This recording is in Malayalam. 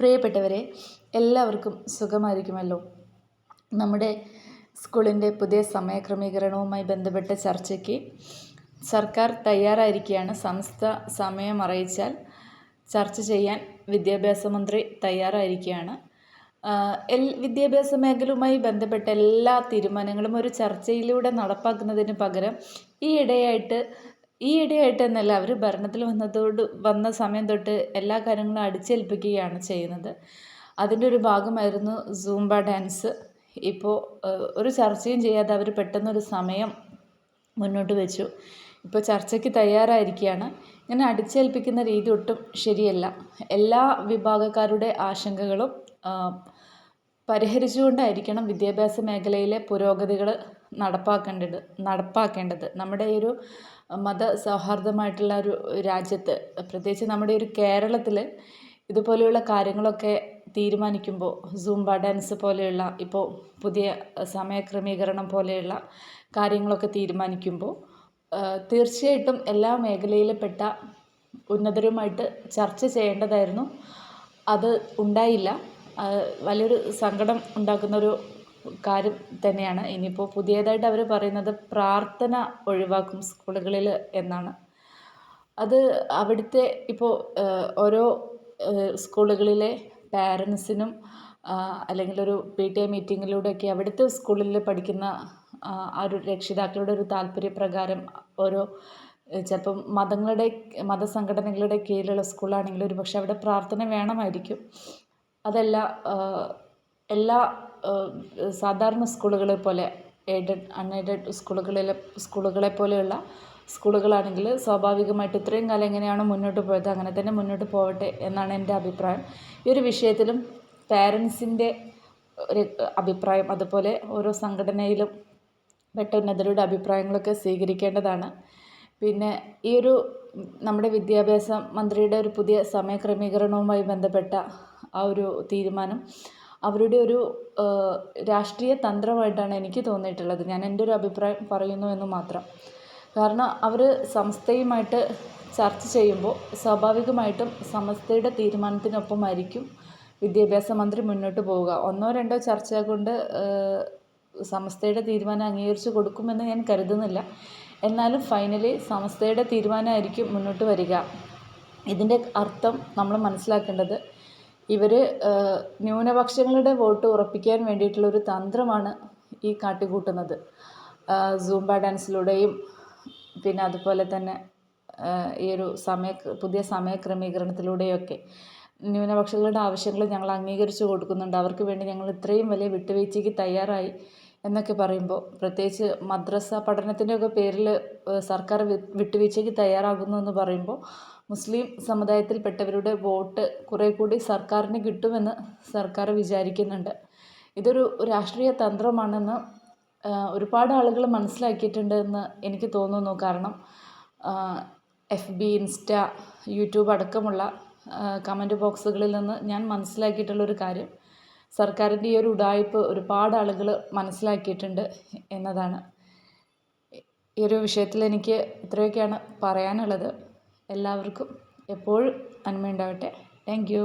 പ്രിയപ്പെട്ടവരെ, എല്ലാവർക്കും സുഖമായിരിക്കുമല്ലോ. നമ്മുടെ സ്കൂളിൻ്റെ പുതിയ സമയക്രമീകരണവുമായി ബന്ധപ്പെട്ട ചർച്ചയ്ക്ക് സർക്കാർ തയ്യാറായിരിക്കുകയാണ്. സംസ്ഥ സമയം അറിയിച്ചാൽ ചർച്ച ചെയ്യാൻ വിദ്യാഭ്യാസ മന്ത്രി തയ്യാറായിരിക്കുകയാണ്. വിദ്യാഭ്യാസ മേഖലയുമായി ബന്ധപ്പെട്ട എല്ലാ തീരുമാനങ്ങളും ഒരു ചർച്ചയിലൂടെ നടപ്പാക്കുന്നതിന് പകരം ഈയിടെയായിട്ട് എന്നല്ല, അവർ ഭരണത്തിൽ വന്ന സമയം തൊട്ട് എല്ലാ കാര്യങ്ങളും അടിച്ചേൽപ്പിക്കുകയാണ് ചെയ്യുന്നത്. അതിൻ്റെ ഒരു ഭാഗമായിരുന്നു സൂംബ ഡാൻസ്. ഇപ്പോൾ ഒരു ചർച്ചയും ചെയ്യാതെ അവർ പെട്ടെന്നൊരു സമയം മുന്നോട്ട് വെച്ചു. ഇപ്പോൾ ചർച്ചയ്ക്ക് തയ്യാറായിരിക്കുകയാണ്. ഇങ്ങനെ അടിച്ചേൽപ്പിക്കുന്ന രീതി ഒട്ടും ശരിയല്ല. എല്ലാ വിഭാഗക്കാരുടെ ആശങ്കകളും പരിഹരിച്ചുകൊണ്ടായിരിക്കണം വിദ്യാഭ്യാസ മേഖലയിലെ പുരോഗതികൾ നടപ്പാക്കേണ്ടത്. നമ്മുടെ ഈ ഒരു മതസൗഹാർദ്ദമായിട്ടുള്ള ഒരു രാജ്യത്ത്, പ്രത്യേകിച്ച് നമ്മുടെ ഒരു കേരളത്തിൽ ഇതുപോലെയുള്ള കാര്യങ്ങളൊക്കെ തീരുമാനിക്കുമ്പോൾ, സൂംബ ഡാൻസ് പോലെയുള്ള, ഇപ്പോൾ പുതിയ സമയക്രമീകരണം പോലെയുള്ള കാര്യങ്ങളൊക്കെ തീരുമാനിക്കുമ്പോൾ തീർച്ചയായിട്ടും എല്ലാ മേഖലയിൽപ്പെട്ട ഉന്നതരുമായിട്ട് ചർച്ച ചെയ്യേണ്ടതായിരുന്നു. അത് ഉണ്ടായില്ല. വലിയൊരു സങ്കടം ഉണ്ടാക്കുന്നൊരു കാര്യം തന്നെയാണ്. ഇനിയിപ്പോൾ പുതിയതായിട്ട് അവർ പറയുന്നത് പ്രാർത്ഥന ഒഴിവാക്കും സ്കൂളുകളിൽ എന്നാണ്. അത് അവിടുത്തെ ഇപ്പോൾ ഓരോ സ്കൂളുകളിലെ പാരൻസിനും അല്ലെങ്കിൽ ഒരു PTA മീറ്റിങ്ങിലൂടെയൊക്കെ അവിടുത്തെ സ്കൂളിൽ പഠിക്കുന്ന ആ ഒരു രക്ഷിതാക്കളുടെ ഒരു താല്പര്യപ്രകാരം ഓരോ ചിലപ്പം മതസംഘടനകളുടെ കീഴിലുള്ള സ്കൂളാണെങ്കിലും ഒരു പക്ഷേ അവിടെ പ്രാർത്ഥന വേണമായിരിക്കും. അതല്ല, എല്ലാ സാധാരണ സ്കൂളുകളെ പോലെ എയ്ഡഡ് അൺഎയ്ഡഡ് സ്കൂളുകളെ പോലെയുള്ള സ്കൂളുകളാണെങ്കിൽ സ്വാഭാവികമായിട്ട് ഇത്രയും കാലം എങ്ങനെയാണോ മുന്നോട്ട് പോയത് അങ്ങനെ തന്നെ മുന്നോട്ട് പോവട്ടെ എന്നാണ് എൻ്റെ അഭിപ്രായം. ഈ ഒരു വിഷയത്തിലും പാരൻസിൻ്റെ ഒരു അഭിപ്രായം, അതുപോലെ ഓരോ സംഘടനയിലും പെട്ട ഉന്നതരുടെ അഭിപ്രായങ്ങളൊക്കെ സ്വീകരിക്കേണ്ടതാണ്. പിന്നെ ഈ ഒരു നമ്മുടെ വിദ്യാഭ്യാസ മന്ത്രിയുടെ ഒരു പുതിയ സമയക്രമീകരണവുമായി ബന്ധപ്പെട്ട ആ ഒരു തീരുമാനം അവരുടെ ഒരു രാഷ്ട്രീയ തന്ത്രമായിട്ടാണ് എനിക്ക് തോന്നിയിട്ടുള്ളത്. ഞാൻ എൻ്റെ ഒരു അഭിപ്രായം പറയുന്നു എന്ന് മാത്രം. കാരണം അവർ സംസ്ഥയുമായിട്ട് ചർച്ച ചെയ്യുമ്പോൾ സ്വാഭാവികമായിട്ടും സമസ്തയുടെ തീരുമാനത്തിനൊപ്പമായിരിക്കും വിദ്യാഭ്യാസ മന്ത്രി മുന്നോട്ട് പോവുക. ഒന്നോ രണ്ടോ ചർച്ച കൊണ്ട് സമസ്തയുടെ തീരുമാനം അംഗീകരിച്ച് കൊടുക്കുമെന്ന് ഞാൻ കരുതുന്നില്ല. എന്നാലും ഫൈനലി സമസ്തയുടെ തീരുമാനമായിരിക്കും മുന്നോട്ട് വരിക. ഇതിൻ്റെ അർത്ഥം നമ്മൾ മനസ്സിലാക്കേണ്ടത്, ഇവർ ന്യൂനപക്ഷങ്ങളുടെ വോട്ട് ഉറപ്പിക്കാൻ വേണ്ടിയിട്ടുള്ളൊരു തന്ത്രമാണ് ഈ കാട്ടിക്കൂട്ടുന്നത്. സൂംബ ഡാൻസിലൂടെയും പിന്നെ അതുപോലെ തന്നെ ഈ ഒരു പുതിയ സമയക്രമീകരണത്തിലൂടെയൊക്കെ ന്യൂനപക്ഷങ്ങളുടെ ആവശ്യങ്ങൾ ഞങ്ങൾ അംഗീകരിച്ച് കൊടുക്കുന്നുണ്ട്, അവർക്ക് വേണ്ടി ഞങ്ങൾ ഇത്രയും വലിയ വിട്ടുവീഴ്ചയ്ക്ക് തയ്യാറായി എന്നൊക്കെ പറയുമ്പോൾ, പ്രത്യേകിച്ച് മദ്രസ പഠനത്തിൻ്റെയൊക്കെ പേരിൽ സർക്കാർ വിട്ടുവീഴ്ചയ്ക്ക് തയ്യാറാകുന്നു എന്ന് പറയുമ്പോൾ മുസ്ലിം സമുദായത്തിൽപ്പെട്ടവരുടെ വോട്ട് കുറേ കൂടി സർക്കാരിന് കിട്ടുമെന്ന് സർക്കാർ വിചാരിക്കുന്നുണ്ട്. ഇതൊരു രാഷ്ട്രീയ തന്ത്രമാണെന്ന് ഒരുപാട് ആളുകൾ മനസ്സിലാക്കിയിട്ടുണ്ട് എന്ന് എനിക്ക് തോന്നുന്നു. കാരണം FB, ഇൻസ്റ്റ, യൂട്യൂബ് അടക്കമുള്ള കമൻറ്റ് ബോക്സുകളിൽ നിന്ന് ഞാൻ മനസ്സിലാക്കിയിട്ടുള്ളൊരു കാര്യം, സർക്കാരിൻ്റെ ഈ ഒരു ഉഡായിപ്പ് ഒരുപാട് ആളുകൾ മനസ്സിലാക്കിയിട്ടുണ്ട് എന്നതാണ്. ഈ ഒരു വിഷയത്തിൽ എനിക്ക് ഇത്രയൊക്കെയാണ് പറയാനുള്ളത്. എല്ലാവർക്കും എപ്പോഴും നന്മയുണ്ടാവട്ടെ. Thank you.